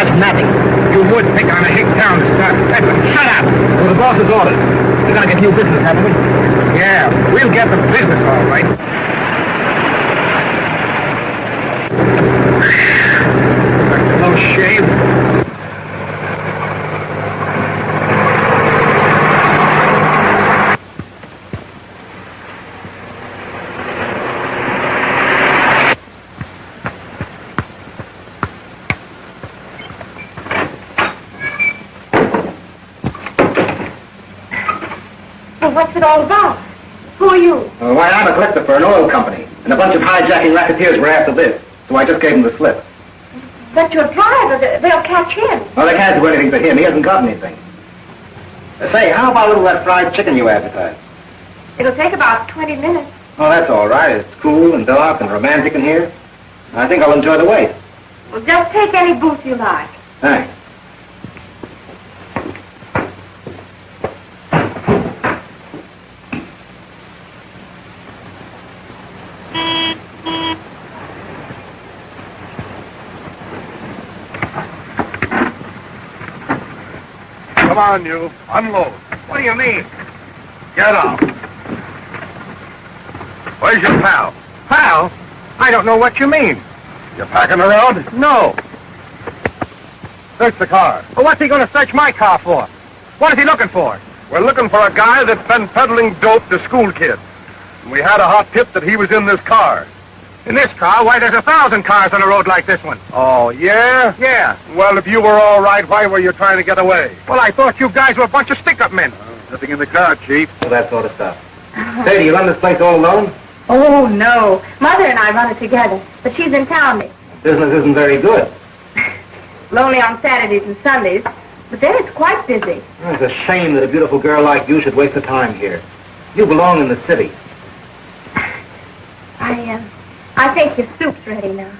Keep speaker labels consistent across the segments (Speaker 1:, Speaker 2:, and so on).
Speaker 1: just napping.
Speaker 2: You would think on a hick town to start peddling.
Speaker 1: Shut up! Well, the boss's orders. We're gonna get new business, haven't we?
Speaker 2: Yeah, we'll get the business all right. No shave.
Speaker 3: Well, what's it all about? Who are you?
Speaker 1: Why, I'm a collector for an oil company, and a bunch of hijacking racketeers were after this, so I just gave them the slip.
Speaker 3: But you're a driver. They'll catch him.
Speaker 1: Well, they can't do anything to him. He hasn't got anything. Say, how about a little of that fried chicken you advertised?
Speaker 3: It'll take about 20 minutes.
Speaker 1: Oh, that's all right. It's cool and dark and romantic in here. I think I'll enjoy the wait.
Speaker 3: Well, just take any booth you like.
Speaker 1: Thanks.
Speaker 2: Come on, you. Unload. What do you mean? Get out. Where's your pal? Pal? I don't know what you mean. You packing around? No. Search the car. Well, what's he going to search my car for? What is he looking for? We're looking for a guy that's been peddling dope to school kids. And we had a hot tip that he was in this car. In this car? Why, there's 1,000 cars on a road like this one. Oh, yeah? Yeah. Well, if you were all right, why were you trying to get away? Well, I thought you guys were a bunch of stick-up men. Nothing in the car, Chief.
Speaker 1: Well, that sort of stuff. Say, do you run this place all alone?
Speaker 3: Oh, no. Mother and I run it together, but she's in town.
Speaker 1: Business isn't very good.
Speaker 3: Lonely on Saturdays and Sundays, but then it's quite busy.
Speaker 1: It's a shame that a beautiful girl like you should waste the time here. You belong in the city.
Speaker 3: I think your soup's ready now.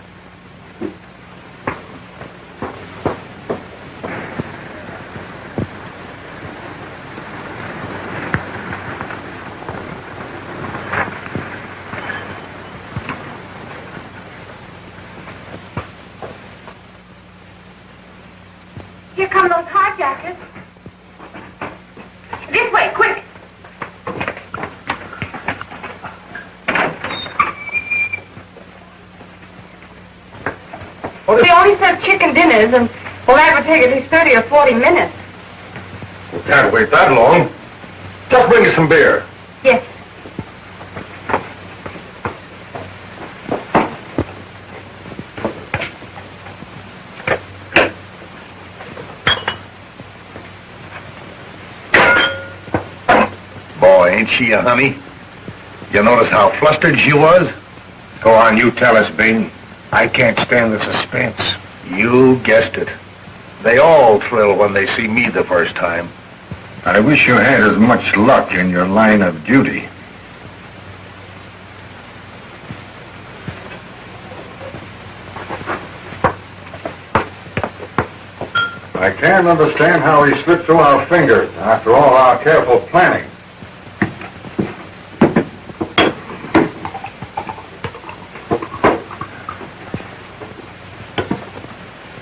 Speaker 3: Here come those hijackers. This way, quick. They only serve chicken dinners, and will ever take at least 30 or 40 minutes.
Speaker 2: We can't wait that long. Just bring us some beer.
Speaker 3: Yes.
Speaker 2: Boy, ain't she a honey? You notice how flustered she was? Go on, you tell us, Bing. I can't stand the suspense. You guessed it. They all thrill when they see me the first time. I wish you had as much luck in your line of duty. I can't understand how he slipped through our fingers after all our careful planning.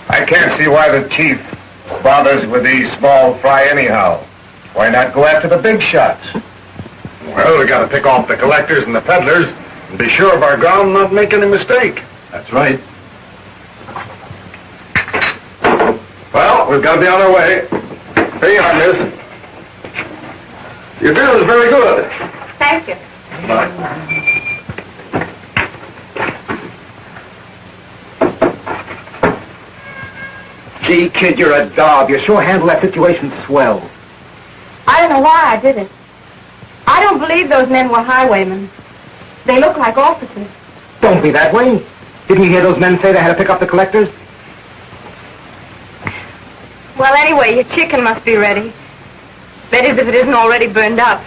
Speaker 2: I can't see why the chief bothers with these small fry anyhow. Why not go after the big shots? Well, we gotta pick off the collectors and the peddlers and be sure of our ground and not make any mistake. That's right. Well, we've got to be on our way. Here you are, miss. Your bill is very good.
Speaker 3: Thank you.
Speaker 2: Bye.
Speaker 1: Gee, kid, you're a dog. You sure handle that situation swell.
Speaker 3: I don't know why I did it. I don't believe those men were highwaymen. They look like officers.
Speaker 1: Don't be that way. Didn't you hear those men say they had to pick up the collectors?
Speaker 3: Well, anyway, your chicken must be ready. That is, if it isn't already burned up.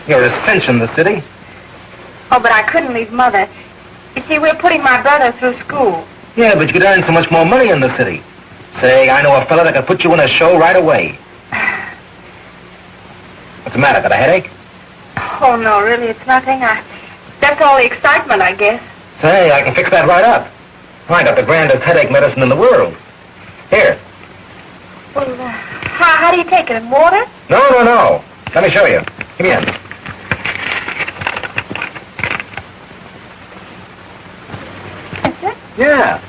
Speaker 1: You're a cinch in the city.
Speaker 3: Oh, but I couldn't leave Mother. You see, we're putting my brother through school.
Speaker 1: Yeah, but you could earn so much more money in the city. Say, I know a fella that could put you in a show right away. What's the matter? Got a headache?
Speaker 3: Oh, no, really, it's nothing. That's all the excitement, I guess.
Speaker 1: Say, I can fix that right up. I got the grandest headache medicine in the world. Here.
Speaker 3: Well, how do you take it? In water?
Speaker 1: No. Let me show you. Give me a...
Speaker 3: That's it?
Speaker 1: Yeah.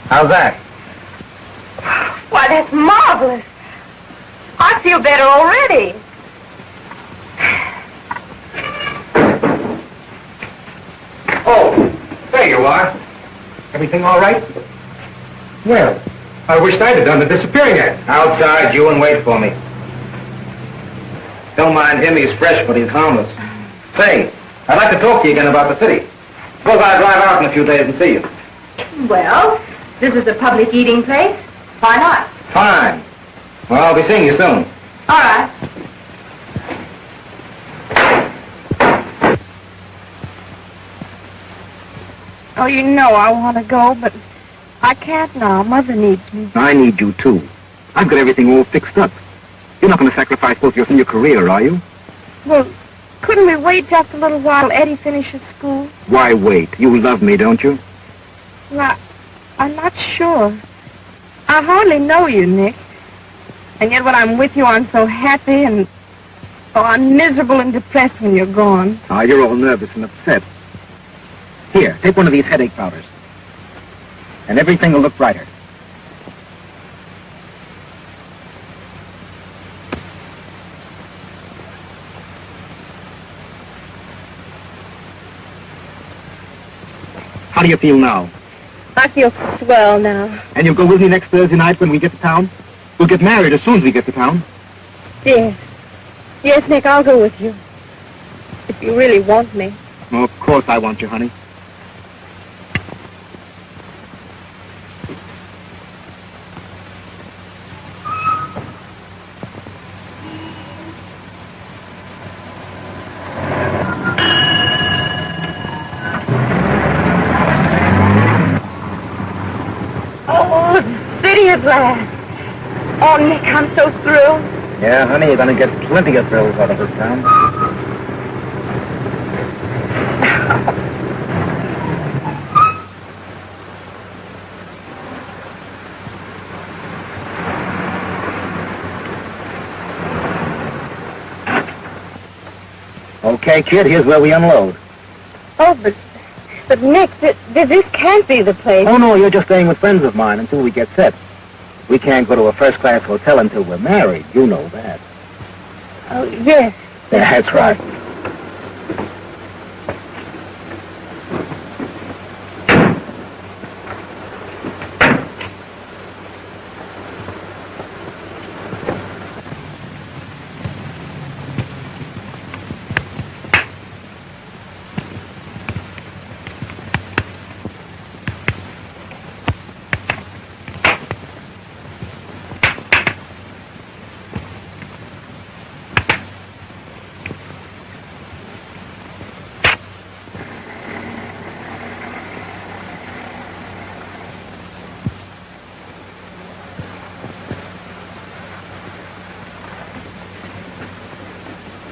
Speaker 1: How's that?
Speaker 3: Why, that's marvelous. I feel better already.
Speaker 1: Oh, there you are. Everything all right? Well, I wished I'd have done the disappearing act. Outside, you and wait for me. Don't mind him, he's fresh, but he's harmless. Say, I'd like to talk to you again about the city. Suppose I drive out in a few days and see you.
Speaker 3: Well, this is a public eating place. Why not?
Speaker 1: Fine. Well, I'll be seeing you soon.
Speaker 3: All right. Oh, you know I want to go, but I can't now. Mother needs me.
Speaker 1: I need you, too. I've got everything all fixed up. You're not going to sacrifice both yours and your career, are you?
Speaker 3: Well, couldn't we wait just a little while Eddie finishes school?
Speaker 1: Why wait? You love me, don't you?
Speaker 3: Well, I'm not sure. I hardly know you, Nick. And yet when I'm with you, I'm so happy and... Oh, I'm miserable and depressed when you're gone.
Speaker 1: Ah, you're all nervous and upset. Here, take one of these headache powders. And everything will look brighter. How do you feel now?
Speaker 3: I feel swell now.
Speaker 1: And you'll go with me next Thursday night when we get to town? We'll get married as soon as we get to town.
Speaker 3: Yes. Yes, Nick, I'll go with you. If you really want me.
Speaker 1: Oh, of course I want you, honey.
Speaker 3: Oh, the city at last. Oh, Nick, I'm so thrilled.
Speaker 1: Yeah, honey, you're going to get plenty of thrills out of this town. Okay, kid, here's where we unload.
Speaker 3: Oh, but Nick, this can't be the place.
Speaker 1: Oh, no, you're just staying with friends of mine until we get set. We can't go to a first-class hotel until we're married. You know that.
Speaker 3: Oh, yes.
Speaker 1: Yeah, that's right.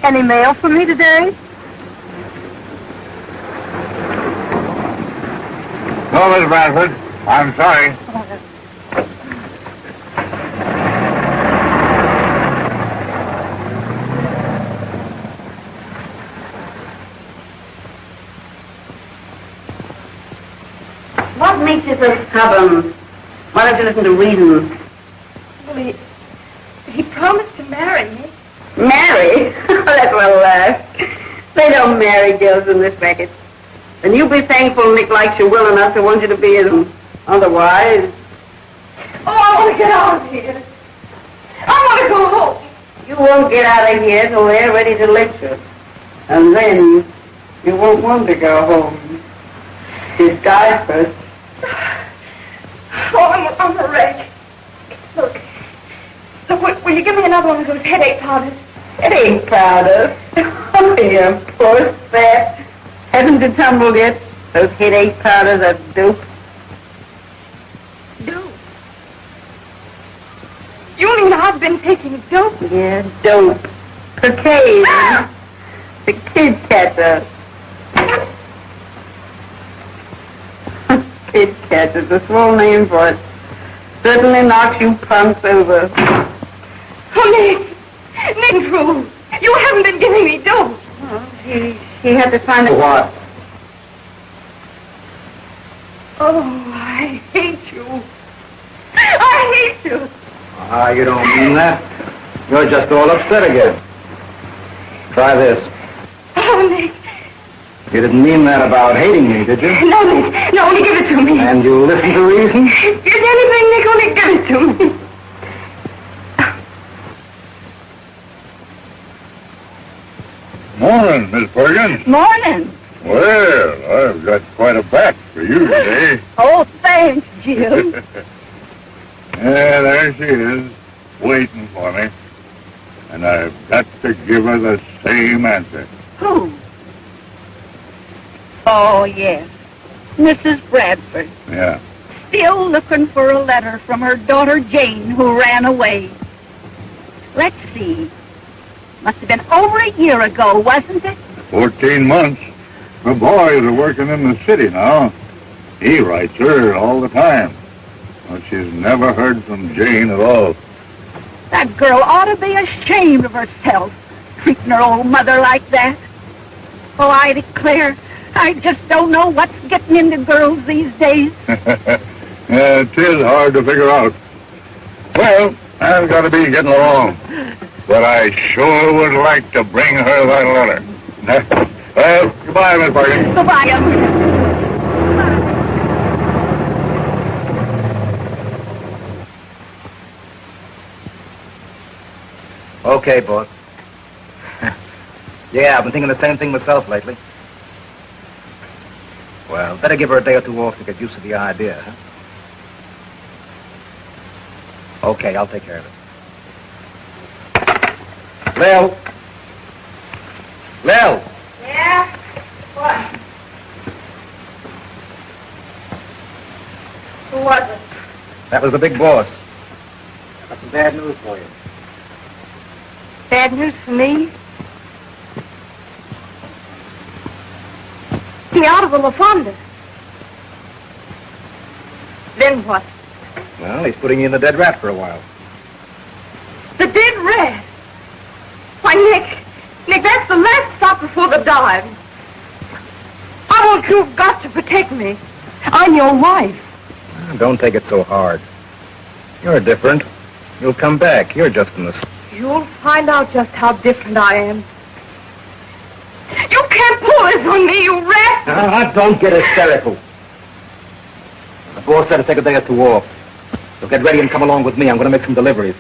Speaker 3: Any mail for me today?
Speaker 2: No, Miss Bradford. I'm sorry.
Speaker 4: What makes you so stubborn? Why don't you listen to reason?
Speaker 3: Well, he promised to marry me.
Speaker 4: Marry? That's well laugh. They don't marry girls in this racket. And you be thankful Nick likes you well enough to want you to be his. Otherwise...
Speaker 3: Oh, I want to get out of here. I want to go home.
Speaker 4: You won't get out of here till they're ready to let you. And then you won't want to go home. Disguise first.
Speaker 3: Oh, I'm a wreck. Look, will you give me another one of those headache powders?
Speaker 4: Headache powder? Oh, you poor sap. Haven't you tumbled yet? Those headache powders are dope.
Speaker 3: Dope? You mean I've been taking dope?
Speaker 4: Yeah, dope. Portrays. The kid catcher. Kid catcher's a swell name for it. Certainly knocks you punks over.
Speaker 3: Oh, Nick! Nick, Drew! You haven't been giving me dope!
Speaker 4: Well, he had to find
Speaker 1: For
Speaker 4: a...
Speaker 1: what?
Speaker 3: Oh, I hate you. I hate you.
Speaker 1: Ah, you don't mean that. You're just all upset again. Try this.
Speaker 3: Oh, Nick.
Speaker 1: You didn't mean that about hating me, did you?
Speaker 3: No, Nick. No, only give it to me.
Speaker 1: And you listen to reason?
Speaker 3: Get anything, Nick, only give it to me.
Speaker 2: Morning, Miss Perkins.
Speaker 3: Morning.
Speaker 2: Well, I've got quite a back for you today.
Speaker 3: Oh, thanks, Jim.
Speaker 2: Yeah, there she is, waiting for me. And I've got to give her the same answer.
Speaker 5: Who? Oh, yes. Mrs. Bradford.
Speaker 2: Yeah.
Speaker 5: Still looking for a letter from her daughter Jane, who ran away. Let's see. Must have been over a year ago, wasn't it?
Speaker 2: 14 months. The boys are working in the city now. He writes her all the time. But she's never heard from Jane at all.
Speaker 5: That girl ought to be ashamed of herself, treating her old mother like that. Oh, I declare, I just don't know what's getting into girls these days.
Speaker 2: Yeah, it is hard to figure out. Well, I've got to be getting along. But I sure would like to bring her that letter. Well, goodbye, Miss Perkins.
Speaker 5: Goodbye, Uncle.
Speaker 1: Okay, boss. Yeah, I've been thinking the same thing myself lately. Well, better give her a day or two off to get used to the idea, huh? Okay, I'll take care of it. Lil! Lil!
Speaker 3: Yeah? What? Who was it?
Speaker 1: That was the big boss. I got some bad news for you.
Speaker 3: Bad news for me? He out of the La Fonda. Then what?
Speaker 1: Well, he's putting you in the dead rat for a while.
Speaker 3: The dead rat? Why, Nick, that's the last stop before the dive. I want you've got to protect me. I'm your wife.
Speaker 1: Don't take it so hard. You're different. You'll come back. You're just in the...
Speaker 3: You'll find out just how different I am. You can't pull this on me, you rat!
Speaker 1: Don't get hysterical. The boss said to take a day or two off. So get ready and come along with me. I'm going to make some deliveries.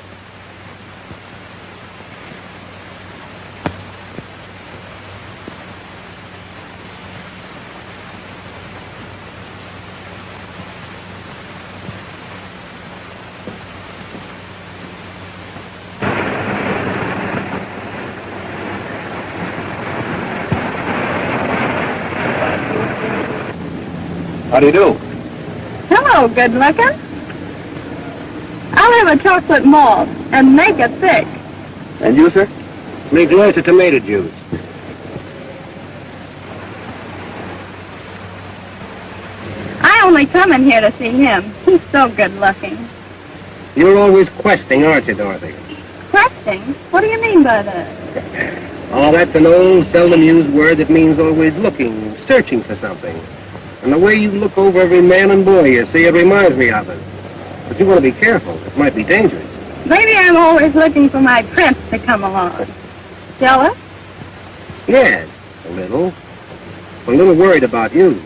Speaker 1: How do you do?
Speaker 3: Hello, good looking. I'll have a chocolate malt and make it thick.
Speaker 1: And you, sir? Make lots of tomato juice.
Speaker 3: I only come in here to see him. He's so good looking.
Speaker 1: You're always questing, aren't you, Dorothy?
Speaker 3: Questing? What do you mean by that?
Speaker 1: Oh, that's an old, seldom used word that means always looking, searching for something. And the way you look over every man and boy you see, it reminds me of it. But you want to be careful. It might be dangerous.
Speaker 3: Maybe I'm always looking for my prince to come along. Jealous?
Speaker 1: Yes, a little. I'm a little worried about you.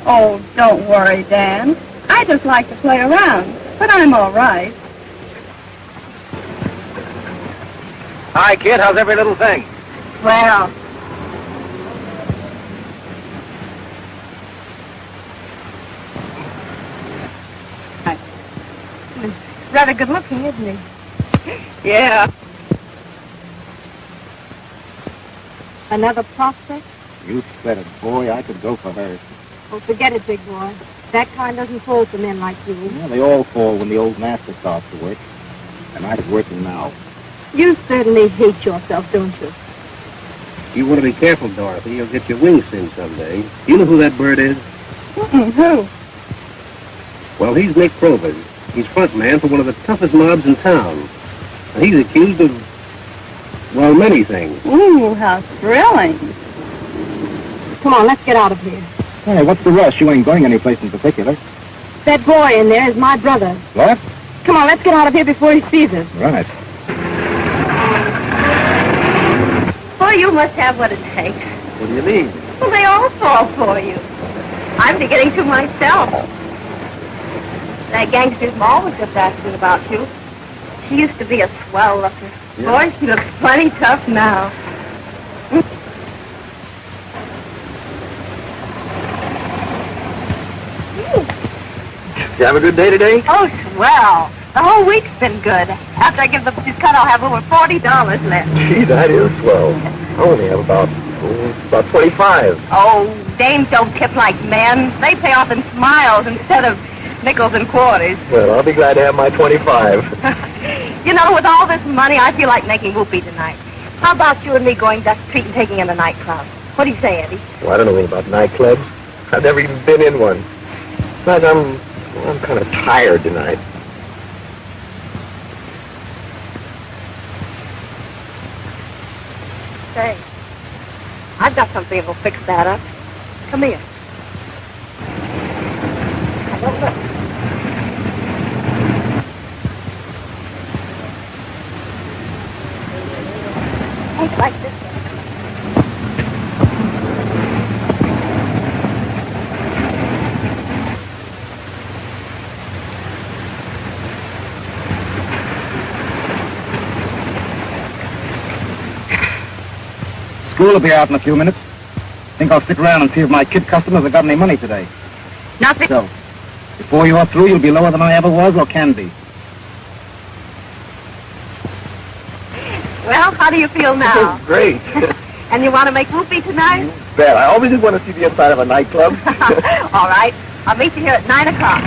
Speaker 3: Oh, don't worry, Dan. I just like to play around, but I'm all right.
Speaker 1: Hi, kid. How's every little thing?
Speaker 3: Well, rather good looking, isn't he?
Speaker 5: Yeah.
Speaker 3: Another prospect?
Speaker 1: You said it, boy. I could go for her.
Speaker 3: Oh, forget it, big boy. That kind doesn't fall for men like you.
Speaker 2: Well, they all fall when the old master starts to work. And I'm working now.
Speaker 3: You certainly hate yourself, don't you?
Speaker 1: You want to be careful, Dorothy. You'll get your wings singed someday. You know who that bird is?
Speaker 3: Who?
Speaker 1: Well, he's Nick Probert. He's front man for one of the toughest mobs in town. And he's accused of, well, many things.
Speaker 5: Ooh, how thrilling.
Speaker 3: Come on, let's get out of here.
Speaker 2: Hey, what's the rush? You ain't going anyplace in particular.
Speaker 3: That boy in there is my brother.
Speaker 2: What?
Speaker 3: Come on, let's get out of here before he sees us.
Speaker 2: Right.
Speaker 4: Boy, you must have what it takes.
Speaker 1: What do you mean?
Speaker 4: Well, they all fall for you. I'm beginning to myself. That gangster's ma was just asking about you. She used to be a swell looker.
Speaker 1: Yeah.
Speaker 4: Boy, she looks plenty tough now.
Speaker 1: You have a good day today?
Speaker 4: Oh, swell. The whole week's been good. After I give the this cut, I'll have over $40 left.
Speaker 1: Gee, that is swell. I only have about 25.
Speaker 4: Oh, dames don't tip like men. They pay off in smiles instead of nickels and quarters.
Speaker 1: Well, I'll be glad to have my 25.
Speaker 4: You know, with all this money, I feel like making whoopee tonight. How about you and me going Dutch Street and taking in a nightclub? What do you say, Eddie?
Speaker 1: Well, I don't know anything about nightclubs. I've never even been in one. Besides, I'm kind of tired tonight.
Speaker 4: Say, I've got something that'll fix that up. Come here. Look, look. Take like this.
Speaker 2: School will be out in a few minutes. Think I'll stick around and see if my kid customers have got any money today.
Speaker 4: Nothing.
Speaker 2: So, before you're through, you'll be lower than I ever was or can be.
Speaker 4: Well, how do you feel now?
Speaker 1: Great.
Speaker 4: And you want to make whoopee tonight?
Speaker 1: Well, I always did want to see the inside of a nightclub.
Speaker 4: All right. I'll meet you here at 9 o'clock.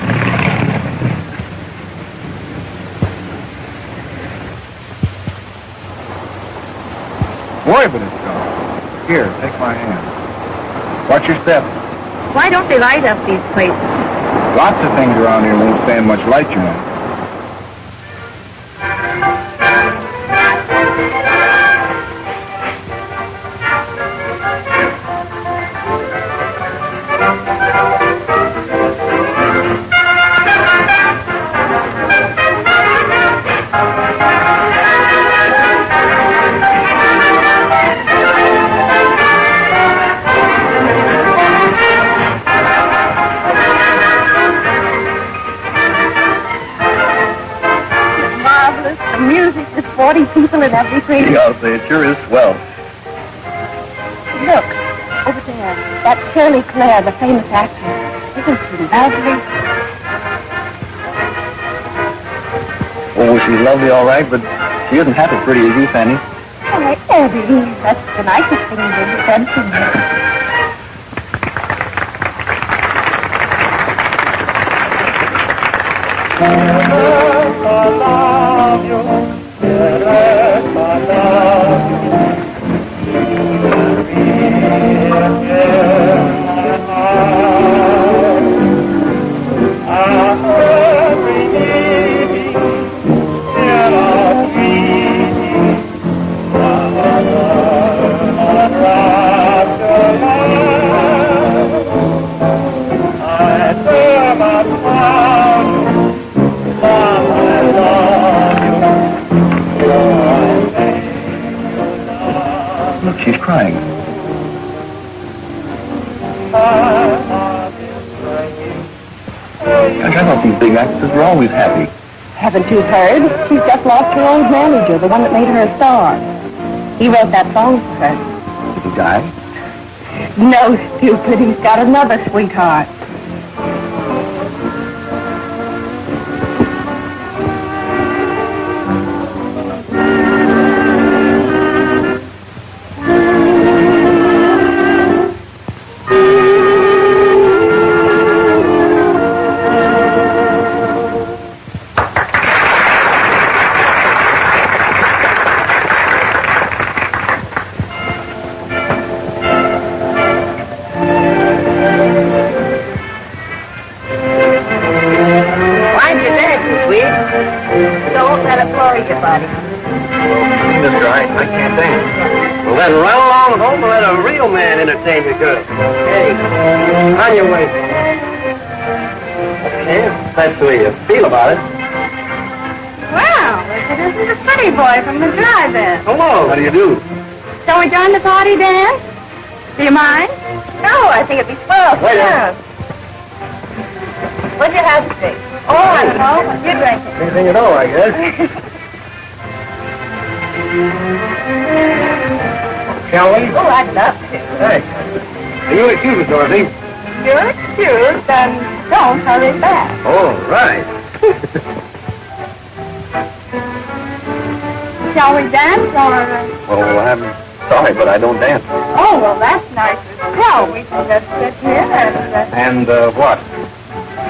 Speaker 2: Boy, but it's gone. Here, take my hand. Watch your step.
Speaker 4: Why don't they light up these places?
Speaker 2: Lots of things around here won't stand much light, you know.
Speaker 4: The music, there's 40 people in every place.
Speaker 1: Yeah, I'll say it sure is swell.
Speaker 4: Look, over there, that's Shirley Clare, the famous actress. Isn't she lovely?
Speaker 1: Oh, she's lovely, all right, but she isn't half as pretty as you, Fanny.
Speaker 4: Why, Eddie, that's the nicest thing you've ever said to me.
Speaker 1: Look, she's crying. I thought these big actresses were always happy.
Speaker 5: Haven't you heard? She's just lost her old manager, the one that made her a star. He wrote that song for her.
Speaker 1: Did he die?
Speaker 5: No, stupid. He's got another sweetheart.
Speaker 4: let it blow you, buddy.
Speaker 2: Well, mister, I can't dance.
Speaker 1: Well, then run along home and let a real man entertain you good. Hey, on your way. Okay, that's the way you feel about it.
Speaker 3: Well, this is a pretty boy from the drive-in.
Speaker 1: Hello. How do you do?
Speaker 3: Shall we join the party, Dan? Do you mind?
Speaker 4: No, I think it'd be swell.
Speaker 1: Wait a
Speaker 4: Yeah. What'd you have to drink? Oh, I don't know. What you drinking?
Speaker 1: Anything at all, I guess. Shall we?
Speaker 4: Oh, I'd love to.
Speaker 1: Thanks. You'll excuse us, Dorothy.
Speaker 3: You're excused, and don't hurry back.
Speaker 1: All right.
Speaker 3: Shall we dance, or...
Speaker 2: Well, I'm sorry, but I don't dance.
Speaker 3: Oh, well, that's nice as hell. We can just sit here and...
Speaker 2: And, what?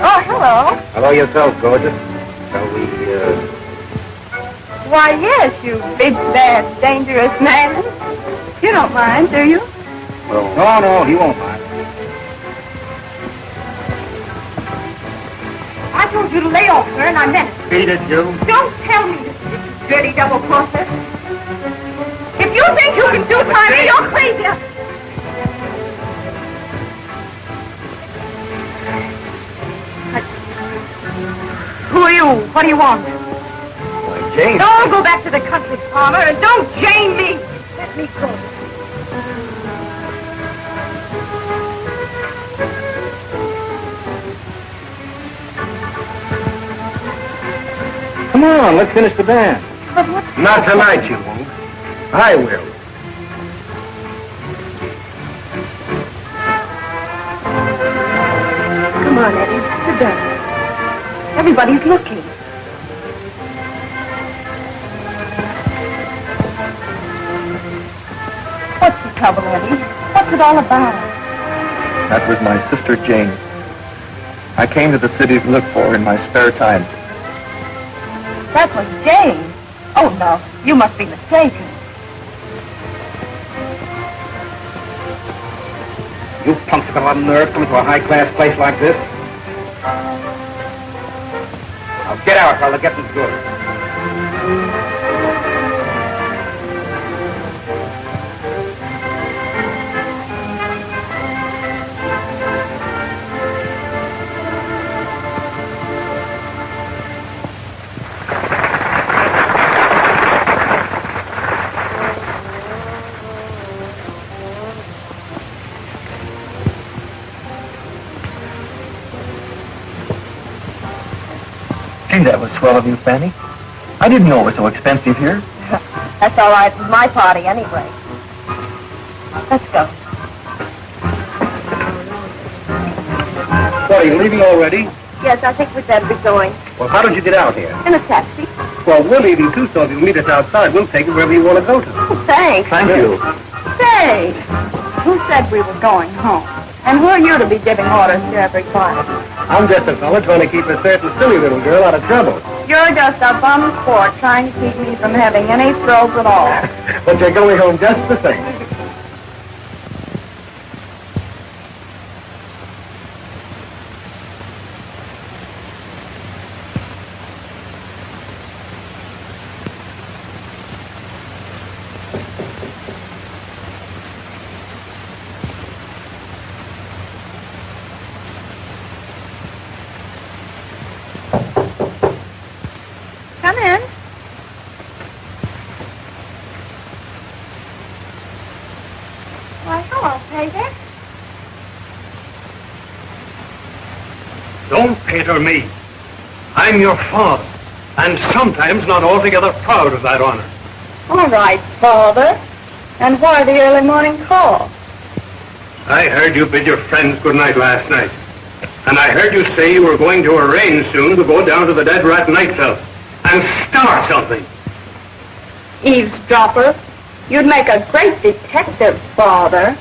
Speaker 3: Oh, hello.
Speaker 1: Hello yourself, gorgeous. Shall we,
Speaker 3: Why, yes, you big, bad, dangerous man. You don't mind, do you?
Speaker 2: Well, no, he won't mind.
Speaker 3: I told you to lay off, sir, and I meant it.
Speaker 1: beat it, you?
Speaker 3: Don't tell me this, dirty double-crosser. If you think you can do time, you're crazy. Who are you? What do you want?
Speaker 1: Why, Jane.
Speaker 3: Don't go back to the country, Palmer, and don't Jane me. Let me go.
Speaker 2: Come on, let's finish the dance.
Speaker 3: But what?
Speaker 1: Not tonight, you won't. I will.
Speaker 3: Come on, Eddie. Sit down. Everybody's looking. What's the trouble, Eddie? What's it all about?
Speaker 2: That was my sister Jane. I came to the city to look for her in my spare time.
Speaker 3: That was Jane. Oh, no. You must be mistaken.
Speaker 1: You punks have got a lot of nerve coming to a high-class place like this. Now get out, or I'll get this good.
Speaker 2: Gee, that was swell of you, Fanny. I didn't know it was so expensive here.
Speaker 4: That's all right. It's my party anyway. Let's go.
Speaker 1: What, are you leaving already?
Speaker 4: Yes, I think we'd better be going.
Speaker 1: Well, how did you get out here?
Speaker 4: In a taxi.
Speaker 1: Well, we're leaving too, so if you'll meet us outside, we'll take you wherever you want to go to.
Speaker 4: Oh, thanks.
Speaker 2: Thank you.
Speaker 3: Say, who said we were going home? And who are you to be giving orders to everybody?
Speaker 1: I'm just a fella trying to keep a certain silly little girl out of trouble.
Speaker 3: You're just a bum sport trying to keep me from having any thrills at all.
Speaker 1: But you're going home just the same.
Speaker 3: Come in. Why, hello, Pater.
Speaker 1: Don't pater me. I'm your father, and sometimes not altogether proud of that honor.
Speaker 3: All right, Father. And why the early morning call?
Speaker 1: I heard you bid your friends good night last night. And I heard you say you were going to arrange soon to go down to the Dead Rat nightclub and start something.
Speaker 3: Eavesdropper. You'd make a great detective, Father.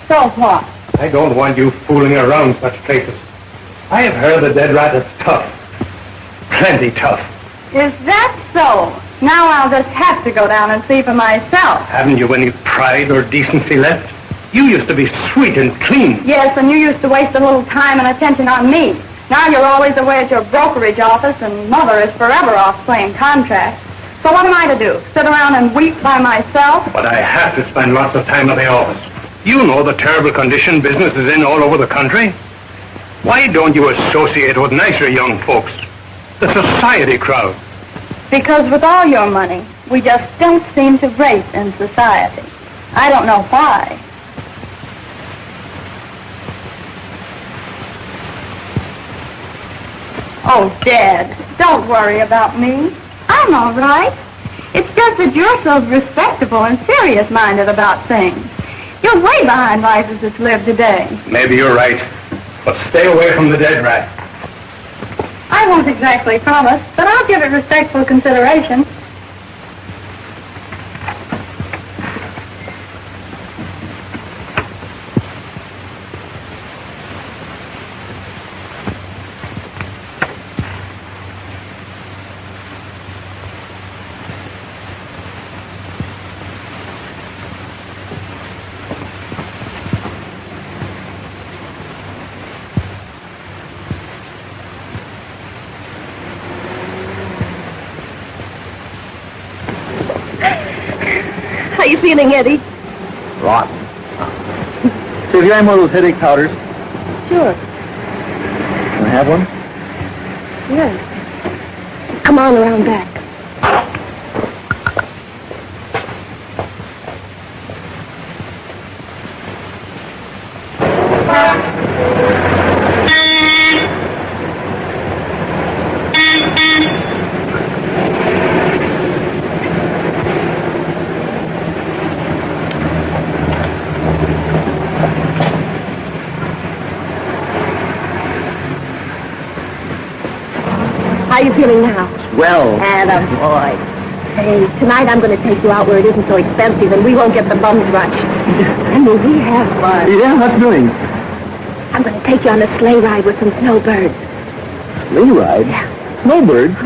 Speaker 3: So what?
Speaker 1: I don't want you fooling around such places. I have heard the Dead Rat is tough. Plenty tough.
Speaker 3: Is that so? Now I'll just have to go down and see for myself.
Speaker 1: Haven't you any pride or decency left? You used to be sweet and clean.
Speaker 3: Yes, and you used to waste a little time and attention on me.
Speaker 4: Now you're always away at your brokerage office, and Mother is forever off playing contracts. So what am I to do? Sit around and weep by myself?
Speaker 2: But I have to spend lots of time at the office. You know the terrible condition business is in all over the country. Why don't you associate with nicer young folks? The society crowd.
Speaker 4: Because with all your money, we just don't seem to rate in society. I don't know why. Oh, Dad, don't worry about me. I'm all right. It's just that you're so respectable and serious-minded about things. You're way behind life as it's lived today.
Speaker 2: Maybe you're right. But stay away from the dead rat.
Speaker 4: I won't exactly promise, but I'll give it respectful consideration. How you feeling, Eddie?
Speaker 6: Rotten. So have you any more of those headache powders?
Speaker 4: Sure.
Speaker 6: Can I have one?
Speaker 4: Yes. Come on around back. How are you feeling now?
Speaker 6: Well.
Speaker 4: Attaboy. Hey, tonight I'm going to take you out where it isn't so expensive and we won't get the bums rush. And will we have fun?
Speaker 6: Yeah, what's doing?
Speaker 4: I'm going to take you on a sleigh ride with some snowbirds.
Speaker 6: Sleigh ride?
Speaker 4: Yeah.
Speaker 6: Snowbirds?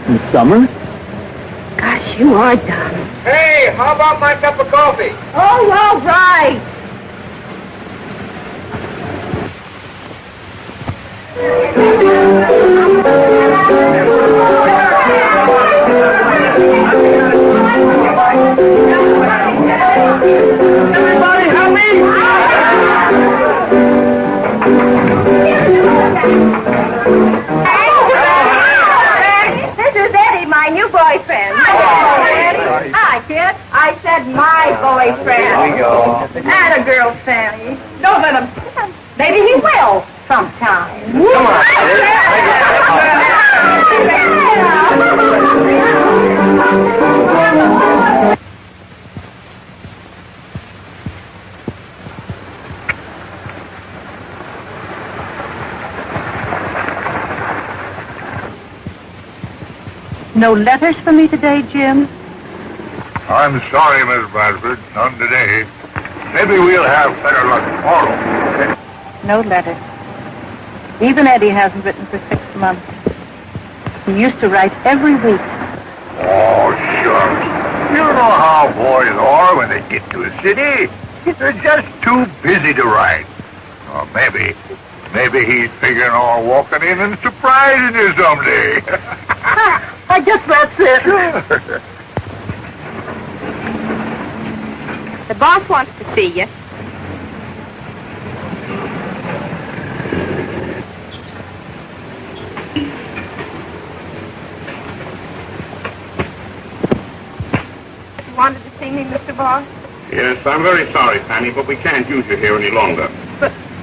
Speaker 6: In summer?
Speaker 4: Gosh, you are dumb.
Speaker 2: Hey, how about my cup of coffee?
Speaker 4: Oh, all right.
Speaker 2: Everybody help me!
Speaker 4: This is Eddie, my new boyfriend. Hi, kid. I said my boyfriend.
Speaker 6: Here we go.
Speaker 4: And a girl, Fanny. Don't let him. Maybe he will sometime.
Speaker 6: Come on.
Speaker 5: No letters for me today, Jim?
Speaker 7: I'm sorry, Miss Bradford. None today. Maybe we'll have better luck tomorrow.
Speaker 5: No letters. Even Eddie hasn't written for 6 months. He used to write every week.
Speaker 7: Oh, shucks. You know how boys are when they get to a city. They're just too busy to write. Or maybe he's figuring on walking in and surprising you someday.
Speaker 5: I guess that's it.
Speaker 3: The boss wants to see you. You wanted to see me, Mr. Boss?
Speaker 8: Yes, I'm very sorry, Fanny, but we can't use you here any longer.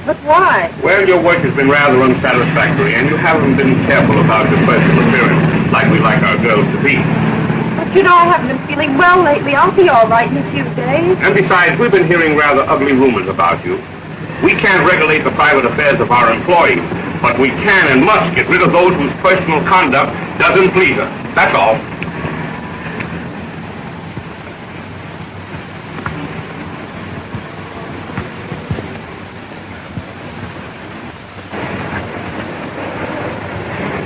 Speaker 3: But why?
Speaker 8: Well, your work has been rather unsatisfactory, and you haven't been careful about your personal appearance, like we like our girls to be.
Speaker 3: But you know, I haven't been feeling well lately. I'll be all right in a few days.
Speaker 8: And besides, we've been hearing rather ugly rumors about you. We can't regulate the private affairs of our employees, but we can and must get rid of those whose personal conduct doesn't please us. That's all.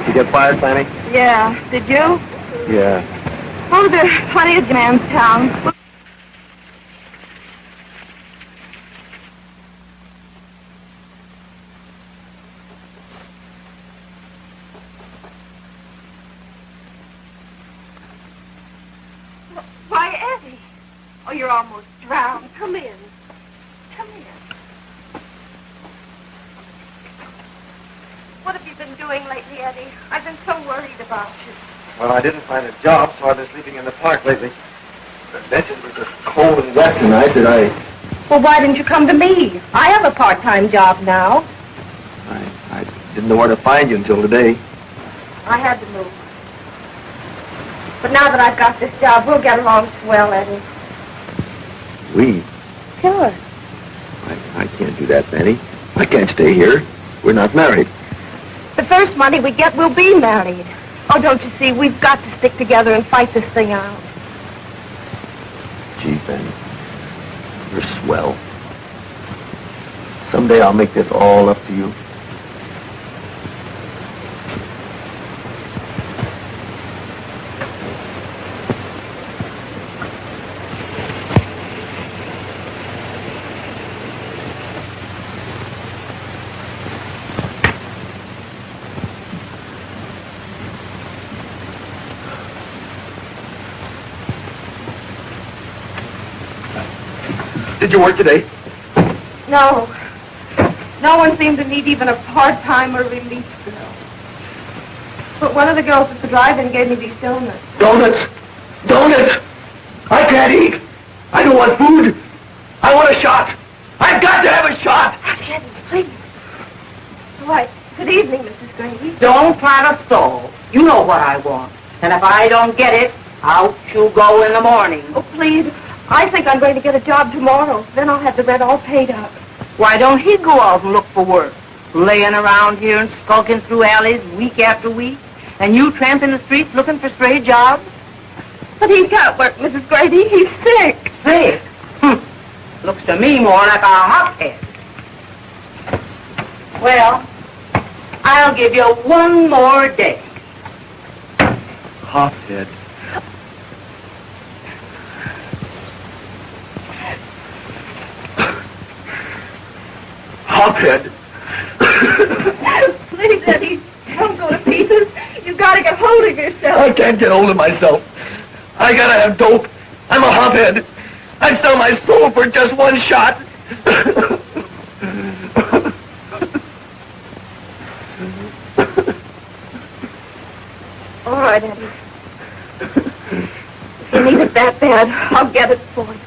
Speaker 6: You get fired, Fanny?
Speaker 3: Yeah. Did you?
Speaker 6: Yeah.
Speaker 3: Oh, there's plenty of jams town. Why, Eddie. Oh, you're almost drowned. Come in. Come in. What have you been doing lately, Eddie? I've been so worried about you.
Speaker 2: Well, I didn't find a job, so I've been sleeping in the park lately. The benches were just cold and wet tonight that I...
Speaker 3: Well, why didn't you come to me? I have a part-time job now.
Speaker 2: I didn't know where to find you until today.
Speaker 3: I had to move. But now that I've got this job, we'll get along swell, Eddie.
Speaker 2: We?
Speaker 3: Sure.
Speaker 2: I can't do that, Fanny. I can't stay here. We're not married.
Speaker 3: The first money we get, we'll be married. Oh, don't you see, we've got to stick together and fight this thing out.
Speaker 2: Gee, Fanny, you're swell. Someday I'll make this all up to you. Did you work today?
Speaker 3: No. No one seemed to need even a part-time or relief girl. But one of the girls at the drive-in gave me these donuts.
Speaker 2: Donuts! Donuts! I can't eat! I don't want food! I want a shot! I've got to have a shot!
Speaker 3: Jenny, please. Why, good evening, Mrs. Grady.
Speaker 9: Don't try to stall. You know what I want. And if I don't get it, out you go in the morning.
Speaker 3: Oh, please. I think I'm going to get a job tomorrow. Then I'll have the rent all paid up.
Speaker 9: Why don't he go out and look for work? Laying around here and skulking through alleys week after week? And you tramping the streets looking for stray jobs?
Speaker 3: But he can't work, Mrs. Grady. He's sick.
Speaker 9: Sick? Looks to me more like a hothead. Well, I'll give you one more day.
Speaker 2: Hothead. Hothead.
Speaker 3: Please, Eddie, don't go to pieces. You've got to get hold of yourself.
Speaker 2: I can't get hold of myself. I gotta have dope. I'm a hophead. I'd sell my soul for just one shot.
Speaker 3: All right, Eddie. If you need it that bad, I'll get it for you.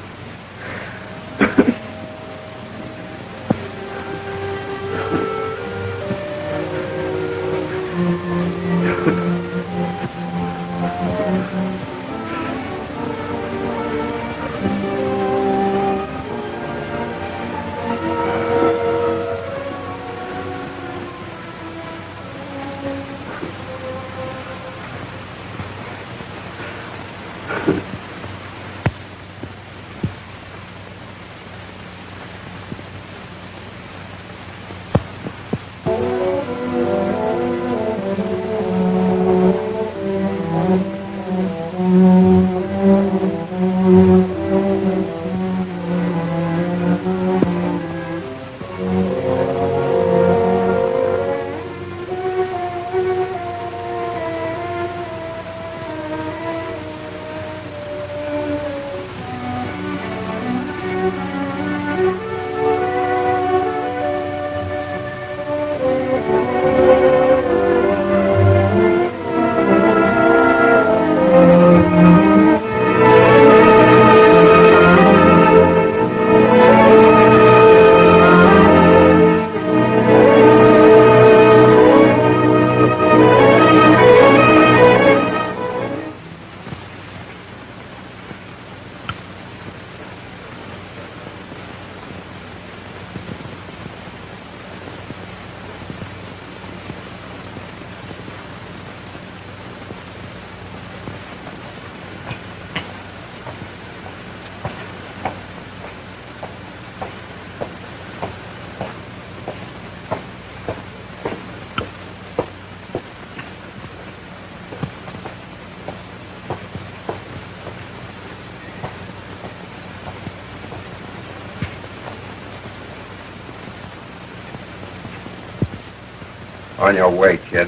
Speaker 8: On your way, kid.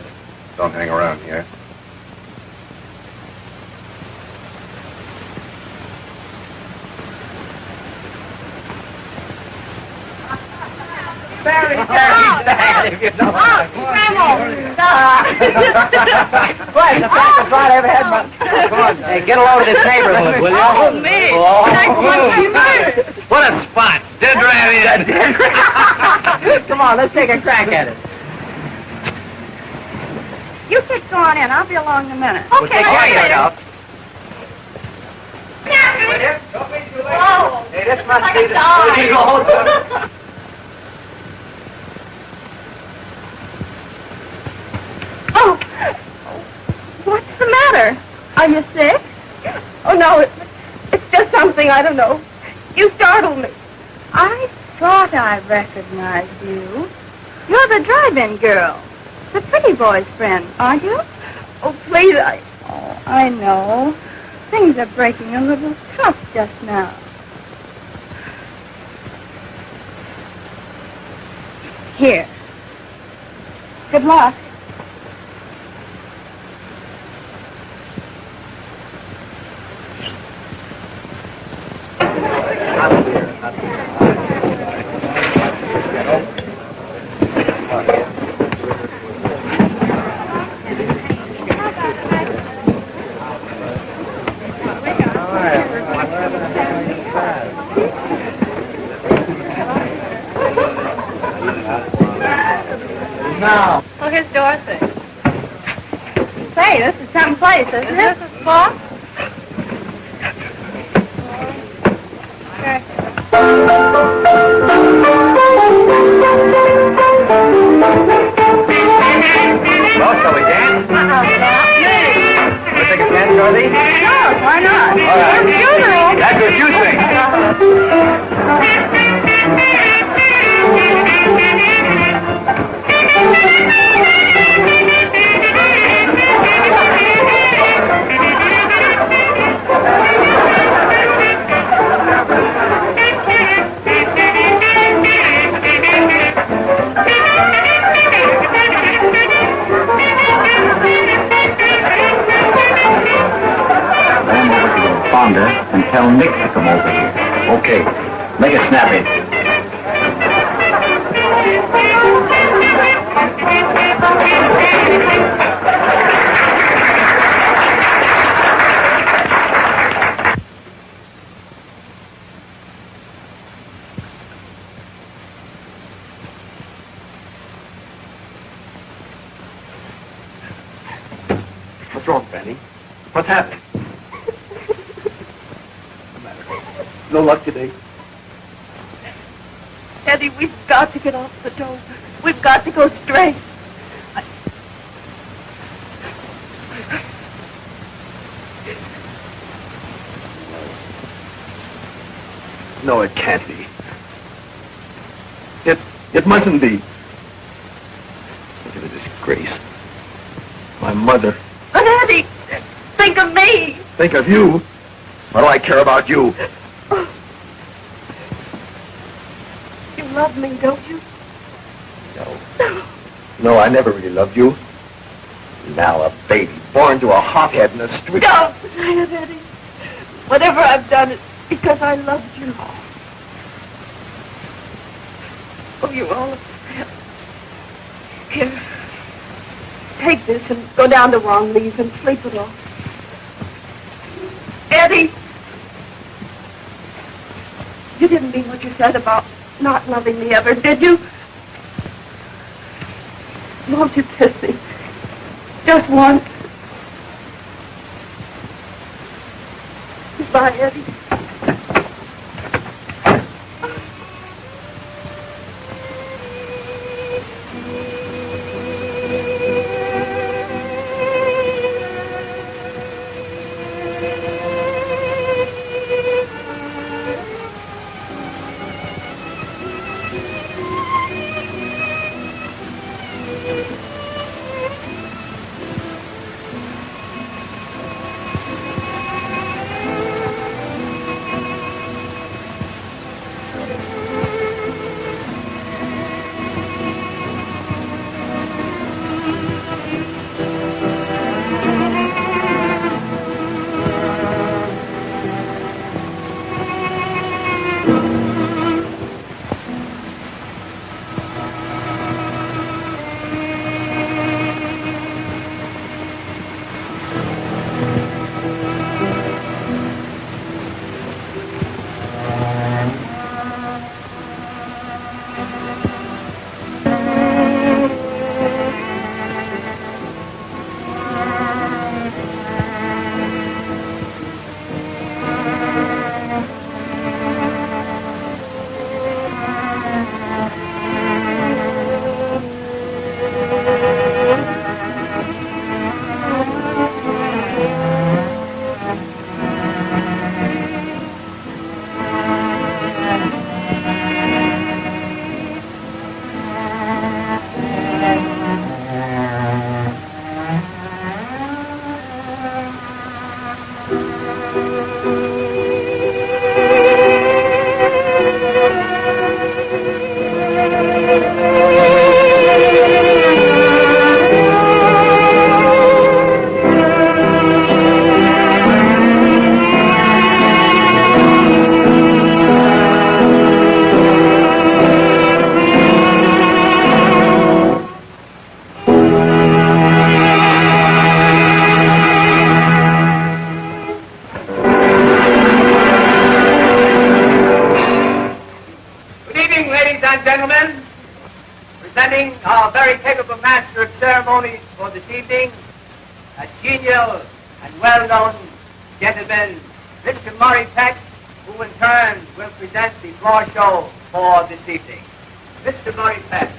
Speaker 8: Don't hang around here.
Speaker 9: very
Speaker 6: Very
Speaker 9: sad.
Speaker 6: sad, if you know what I mean.
Speaker 9: What,
Speaker 6: the fastest ride I ever had, Come on, hey, get a load of this neighborhood, will you?
Speaker 9: Oh, me.
Speaker 6: Oh.
Speaker 9: Nice one to be murdered.
Speaker 6: What a spot. Dead right in. Come on, let's take a crack at it.
Speaker 4: You kids go on in. I'll be along in a minute.
Speaker 6: We'll take care of it out.
Speaker 9: Don't be too late.
Speaker 4: Oh.
Speaker 6: Hey, this must
Speaker 4: Like
Speaker 6: be
Speaker 4: a
Speaker 6: the...
Speaker 4: dog. Oh, what's the matter? Are you sick?
Speaker 3: Oh, no, it's just something, I don't know. You startled me.
Speaker 4: I thought I recognized you. You're the drive-in girl. The pretty boy's friend, aren't you?
Speaker 3: Oh, please,
Speaker 4: Oh, I know. Things are breaking a little tough just now. Here. Good luck.
Speaker 6: Now.
Speaker 9: Well, here's Dorothy.
Speaker 4: Say, this is some place, isn't
Speaker 9: Is
Speaker 4: it?
Speaker 9: this a spot?
Speaker 6: Well, shall we dance?
Speaker 4: Not me.
Speaker 6: Want to take a dance, Dorothy?
Speaker 4: Sure, why not?
Speaker 6: All right.
Speaker 4: It's funeral.
Speaker 6: That's what you think.
Speaker 10: Ram over to the founder and tell Nick to come over here. Okay. Make it snappy.
Speaker 2: What's wrong, Fanny? What's happening? No luck today?
Speaker 3: Eddie, we've got to get off the dope. We've got to go straight.
Speaker 2: No, it can't be. It mustn't be. Look at the disgrace. My mother.
Speaker 3: But Eddie, think of me.
Speaker 2: Think of you. What do I care about you?
Speaker 3: You love me, don't you?
Speaker 2: No. No, I never really loved you. Now a baby born to a hothead in the street.
Speaker 3: Don't say it, Eddie. Whatever I've done, it's because I loved you. Oh, you're all upset. Here, take this and go down to Bromley and sleep it off. Eddie, you didn't mean what you said about not loving me ever, did you? Won't you kiss me? Just once. Goodbye, Eddie.
Speaker 6: very capable master of ceremonies for this evening, a genial and well-known gentleman, Mr. Murray Peck, who in turn will present the floor show for this evening. Mr. Murray Peck.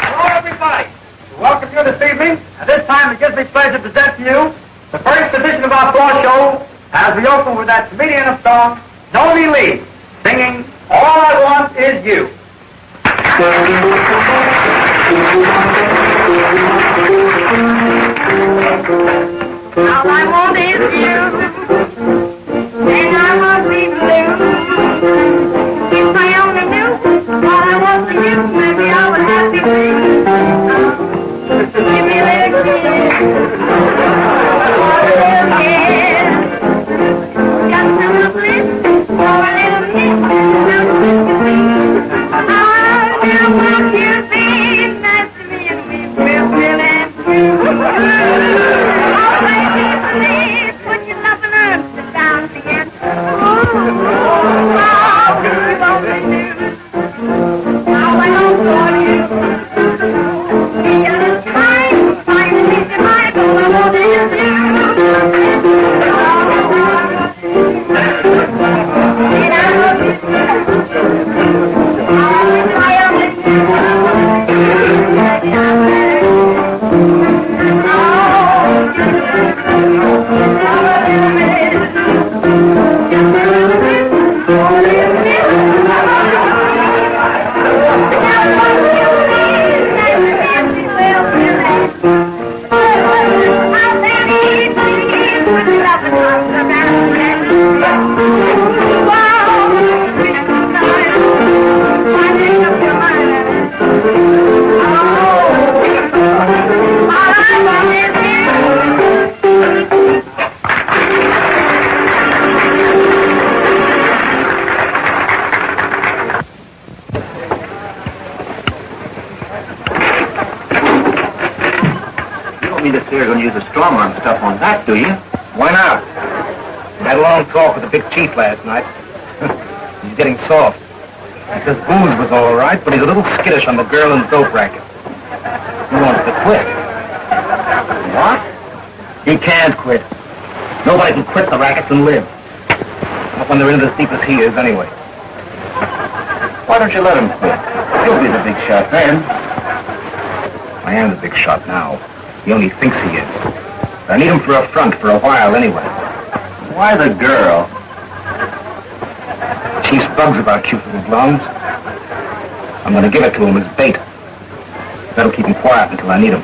Speaker 6: Hello, everybody. Welcome you this evening. At this time, it gives me pleasure to present to you the first edition of our floor show as we open with that comedian of song, Noel Lee, singing All I Want Is You.
Speaker 4: All I want is you, and I won't be blue. If I only knew all I want for you, maybe I would have to be. Give me a little kiss, just a little bliss, or a little hit, I want you to be nice to me and be real and true. Put your loving arms down again. How I long for you. Be a little kind, find a piece of my goal. I want you to do. And I love you. I am with you.
Speaker 10: You're going to use a strong arm stuff on that, do you?
Speaker 2: Why not? I had a long talk with the big chief last night. He's getting soft. He says booze was all right, but he's a little skittish on the girl and dope racket. He wants to quit.
Speaker 10: What?
Speaker 2: He can't quit. Nobody can quit the rackets and live. Not when they're in as deep as he is, anyway.
Speaker 10: Why don't you let him quit? He'll be the big shot then.
Speaker 2: I am the big shot now. He only thinks he is. I need him for a front for a while, anyway.
Speaker 10: Why the girl?
Speaker 2: Chief's bugs about cute little blondes. I'm going to give it to him as bait. That'll keep him quiet until I need him.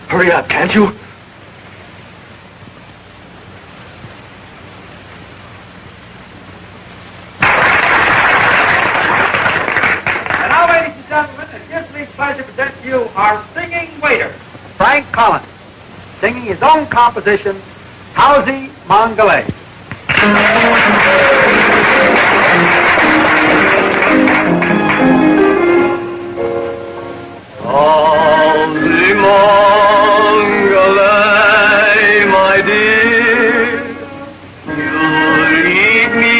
Speaker 2: Hurry up, can't you?
Speaker 6: Pleasure to present to you our singing waiter, Frank Collins, singing his own composition, Howsy Mongolay.
Speaker 11: Howsy Mongolay, my dear, you'll leave me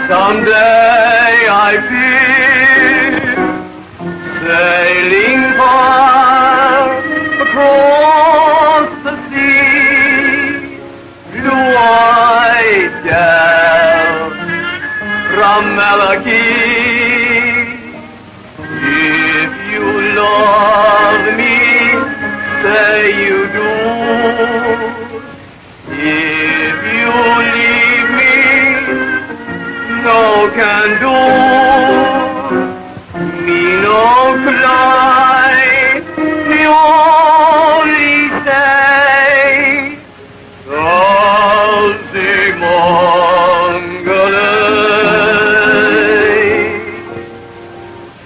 Speaker 11: someday, I fear. Sailing far across the sea, blue-eyed gal from Malachi. If you love me, say you do. If you leave me, no can do. Me no cry, me only say, Howsy Mongolay,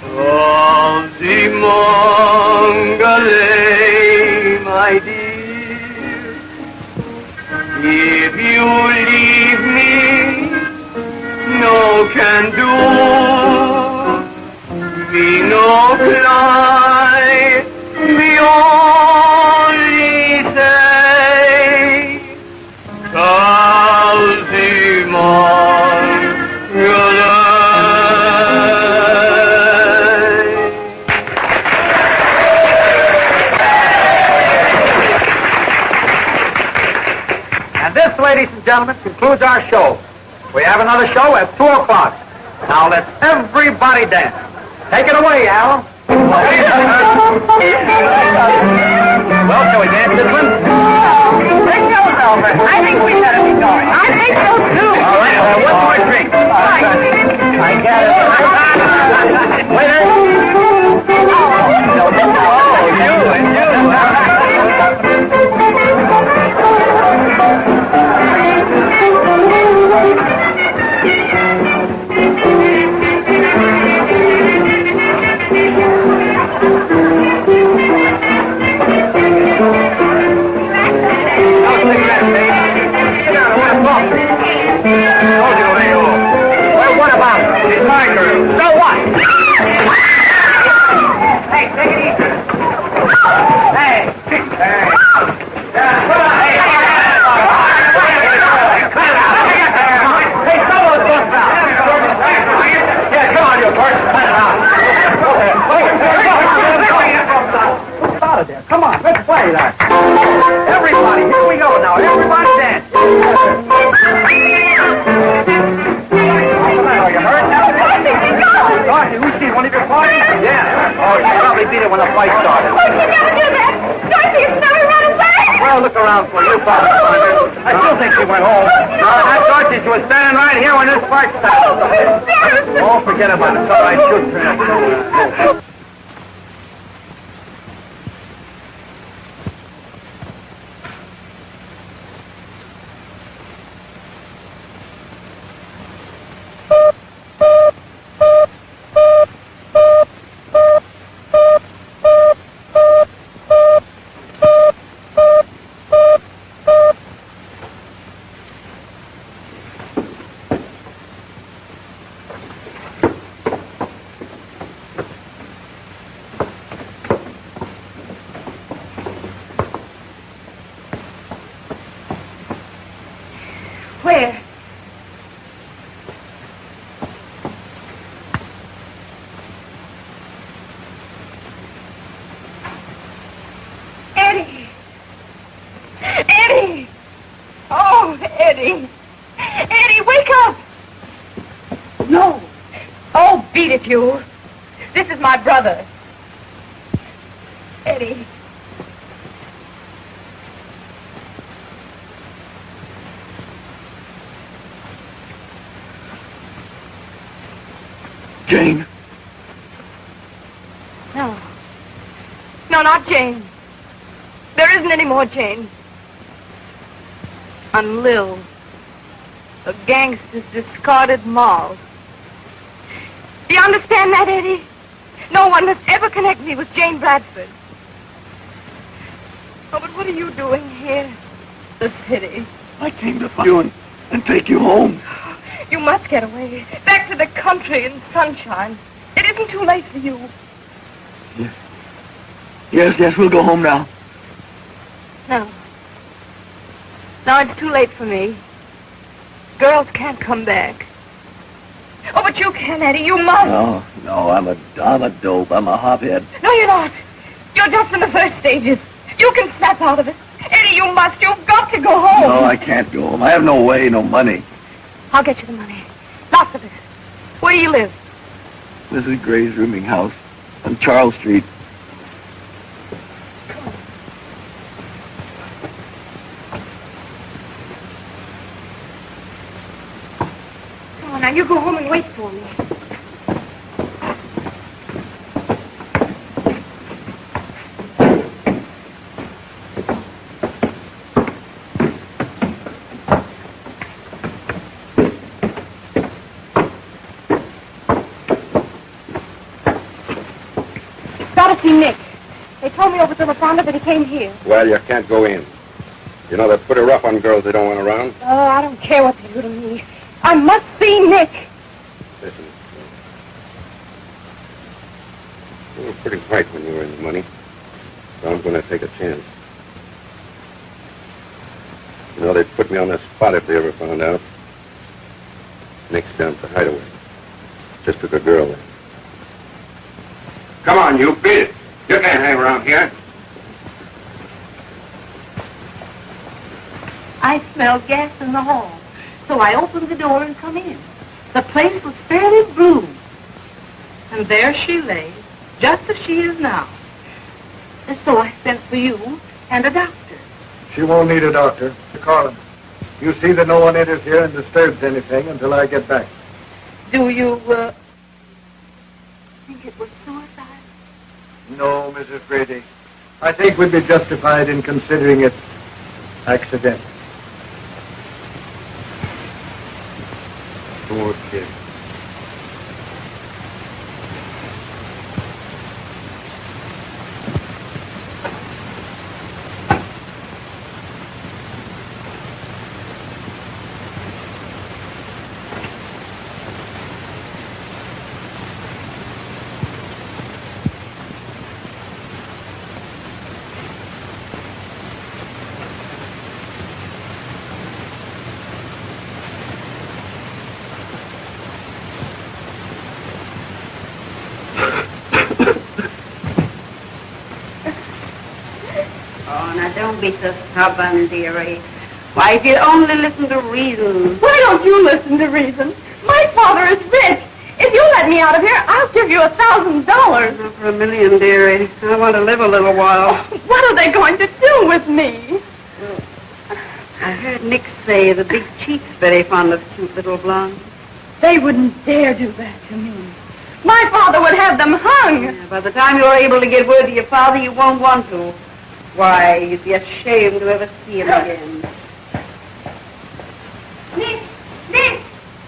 Speaker 11: Howsy Mongolay, my dear. If you leave me, no can do. Me no cry, only say,
Speaker 2: And this, ladies and gentlemen, concludes our show. We have another show at 2 o'clock. Now let everybody dance. Take it away, Al. Well, shall we dance this one?
Speaker 9: I think we better be going. I think so, too.
Speaker 2: All right, one more drink. I got it. Waiter.
Speaker 11: Well, what about it? It's my girl. So what?
Speaker 9: Hey, take it easy. Hey.
Speaker 2: Hey, someone's bust out. Yeah, come on, you first. Cut it out. Who's out of there? Come on, let's play that. Everybody, here we go now. Everybody dance. Are you hurt now? Dorothy, we see one of your parties? Yeah. Oh, you probably beat it when the fight started.
Speaker 4: Why did you never do that? Dorothy, you never run away.
Speaker 2: Well, look around for you, probably find her. I still think she went home. That Dorothy, she was standing right here when this fight started. Oh, forget about it. It's all right. Shoot her.
Speaker 3: Where? Eddie! Eddie! Oh, Eddie! Eddie, wake up! No! Oh, beat it, you! This is my brother. Eddie.
Speaker 11: Jane.
Speaker 3: No. No, not Jane. There isn't any more Jane. I'm Lil, a gangster's discarded moll. Do you understand that, Eddie? No one must ever connect me with Jane Bradford. Oh, but what are you doing here? The city.
Speaker 11: I came to find you and take you home.
Speaker 3: You must get away. Back to the country and sunshine. It isn't too late for you.
Speaker 11: Yes, we'll go home now.
Speaker 3: No. No, it's too late for me. Girls can't come back. Oh, but you can, Eddie. You must.
Speaker 11: No, I'm a dope. I'm a hophead.
Speaker 3: No, you're not. You're just in the first stages. You can snap out of it. Eddie, you must. You've got to go home.
Speaker 11: No, I can't go home. I have no way, no money.
Speaker 3: I'll get you the money. Lots of it. Where do you live?
Speaker 11: Mrs. Gray's rooming house on Charles Street.
Speaker 3: Come on, now, you go home and wait for me. Gotta see Nick. They told me over to the Fonda that he came here.
Speaker 8: Well, you can't go in. You know, they're pretty rough on girls they don't want around.
Speaker 3: Oh, I don't care what they do to me. I must see Nick.
Speaker 8: Listen. You were pretty bright when you were in the money. So I'm going to take a chance. You know, they'd put me on the spot if they ever found out. Nick's down at the hideaway. Just took a girl there. Come on, you beat it. You can't hang around here.
Speaker 9: I smelled gas in the hall, so I opened the door and come in. The place was fairly blue. And there she lay, just as she is now. And so I sent for you and a doctor.
Speaker 2: She won't need a doctor. Call him. You see that no one enters here and disturbs anything until I get back.
Speaker 9: Do you, think it was suicide?
Speaker 2: No, Mrs. Grady. I think we'd be justified in considering it accidental. Poor kid.
Speaker 9: Don't be so stubborn, dearie. Why, if you'd only listen to reason.
Speaker 4: Why don't you listen to reason? My father is rich. If you let me out of here, I'll give you $1,000.
Speaker 9: Not for $1 million, dearie. I want to live a little while.
Speaker 4: What are they going to do with me?
Speaker 9: Well, I heard Nick say the big chief's very fond of cute little blondes.
Speaker 4: They wouldn't dare do that to me. My father would have them hung.
Speaker 9: Yeah, by the time you're able to get word to your father, you won't want to. Why, you'd be ashamed to ever see him again.
Speaker 4: Nick!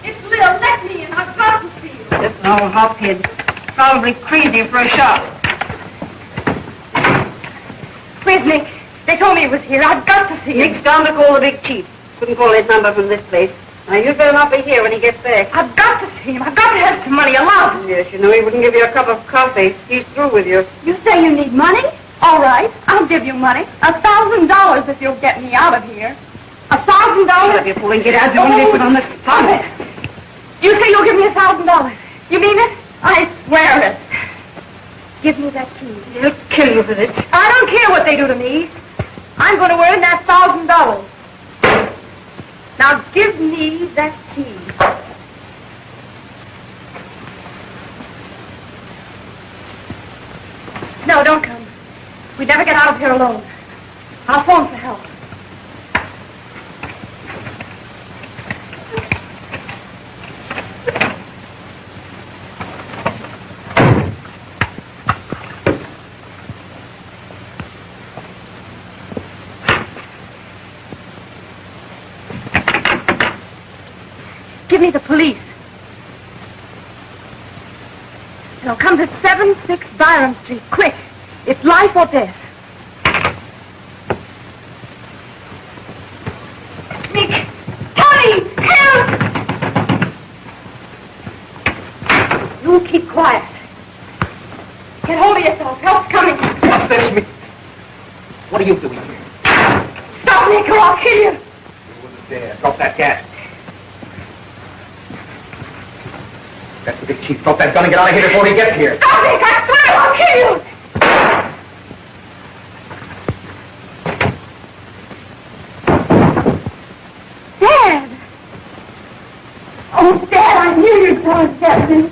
Speaker 4: It's Lil. Let me in. I've got to see you.
Speaker 9: Just an old hophead. Probably crazy for a shot.
Speaker 4: Where's Nick? They told me he was here. I've got to see him.
Speaker 9: Nick's down to call the big chief. Couldn't call his number from this place. Now, you'd better not be here when he gets back.
Speaker 4: I've got to see him. I've got to have some money allowed.
Speaker 9: Yes, you know he wouldn't give you a cup of coffee. He's through with you.
Speaker 4: You say you need money? All right, I'll give you money. $1,000 if you'll get me out of here. $1,000?
Speaker 9: Shut up, you fool, and get out. Don't leave it on the spot.
Speaker 4: You say you'll give me $1,000. You mean it? I swear it. Give me that key.
Speaker 9: He'll kill you for this.
Speaker 4: I don't care what they do to me. I'm going to earn that $1,000. Now give me that key. No, don't come. We'd never get out of here alone. I'll phone for help. Give me the police. They'll come to 76 Byron Street. Quick. It's life or death. Nick! Tony! Help! You keep quiet. Get hold of yourself. Help's coming.
Speaker 6: What's this mean? What are you doing here?
Speaker 4: Stop, Nick, or I'll kill you.
Speaker 6: You wouldn't dare. Drop that gas. That's the big chief. Drop that gun and get out of here before he gets here.
Speaker 4: Stop, Nick! I swear I'll kill you! Dad! Oh, Dad, I knew you'd tell us, Captain.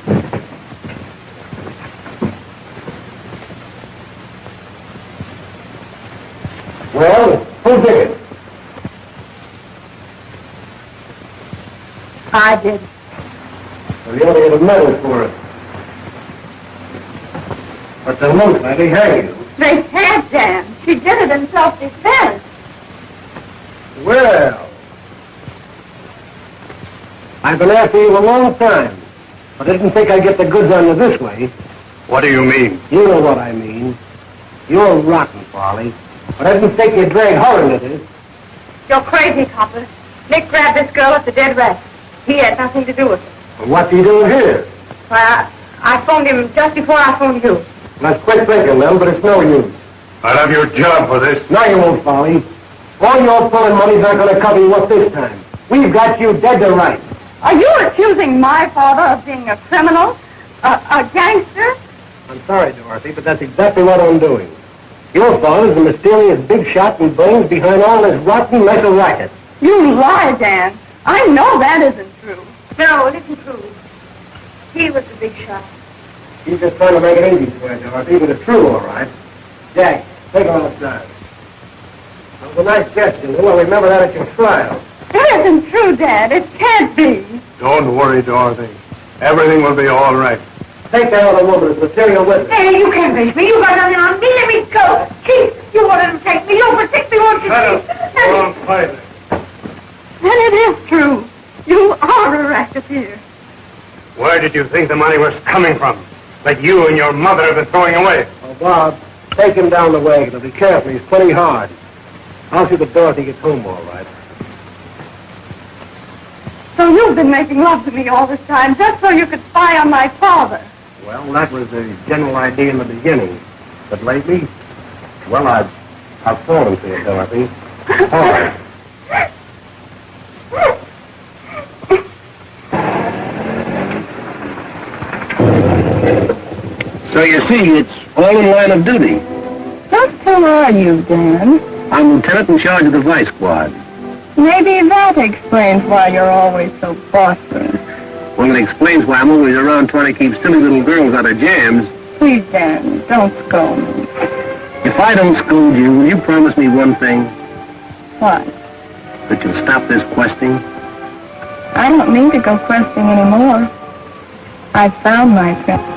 Speaker 2: Well, who did it?
Speaker 4: I did.
Speaker 2: Well, you ought to get a medal for it. But the most lady had you.
Speaker 4: They can't, Dan. She did it in self-defense.
Speaker 1: Well, I've been after you a long time, but I didn't think I'd get the goods on you this way.
Speaker 8: What do you mean?
Speaker 1: You know what I mean. You're rotten, Farley. But I didn't think you'd drag her into this.
Speaker 4: You're crazy, Copper. Nick grabbed this girl at the dead rest. He had nothing to do with it.
Speaker 1: Well, what's he doing here?
Speaker 4: Well, I phoned him just before I phoned you.
Speaker 1: That's quick thinking, Lil, but it's no use.
Speaker 2: I'll have your job for this.
Speaker 1: No, you won't, Folly. All your pulling money's not going to cover you up this time. We've got you dead to rights.
Speaker 4: Are you accusing my father of being a criminal? A gangster?
Speaker 1: I'm sorry, Dorothy, but that's exactly what I'm doing. Your father's the mysterious big shot and brains behind all this rotten mess of racket.
Speaker 4: You lie, Dan. I know that isn't true.
Speaker 9: No, it isn't true. He was the big shot.
Speaker 1: He's just trying to make it easy for you, Dorothy, but it's true, all right. Jack, take her outside. That was a nice gesture. Well, remember that at your trial.
Speaker 4: It isn't true, Dad. It can't be.
Speaker 2: Don't worry, Dorothy. Everything will be all right.
Speaker 1: Take that other woman as material witness.
Speaker 9: Hey, you can't raise me. You got nothing on me. Let me go. Keith, you wanted to take me. You'll protect me, won't you?
Speaker 2: Shut up. Go on quietly.
Speaker 4: Then it is true. You are a racketeer.
Speaker 2: Where did you think the money was coming from? That you and your mother have been throwing away?
Speaker 1: Oh, Bob, take him down the wagon. But be careful. He's pretty hard. I'll see that Dorothy gets home all right.
Speaker 4: So you've been making love to me all this time just so you could spy on my father.
Speaker 1: Well, that was the general idea in the beginning. But lately, well, I've fallen for you, Dorothy. All right. So you see, it's all in line of duty.
Speaker 3: Just who are you, Dan?
Speaker 1: I'm lieutenant in charge of the vice squad.
Speaker 3: Maybe that explains why you're always so bossy.
Speaker 1: Well, it explains why I'm always around trying to keep silly little girls out of jams.
Speaker 3: Please, Dan, don't scold me.
Speaker 1: If I don't scold you, will you promise me one thing?
Speaker 3: What?
Speaker 1: That you'll stop this questing?
Speaker 3: I don't need to go questing anymore. I've found my friend.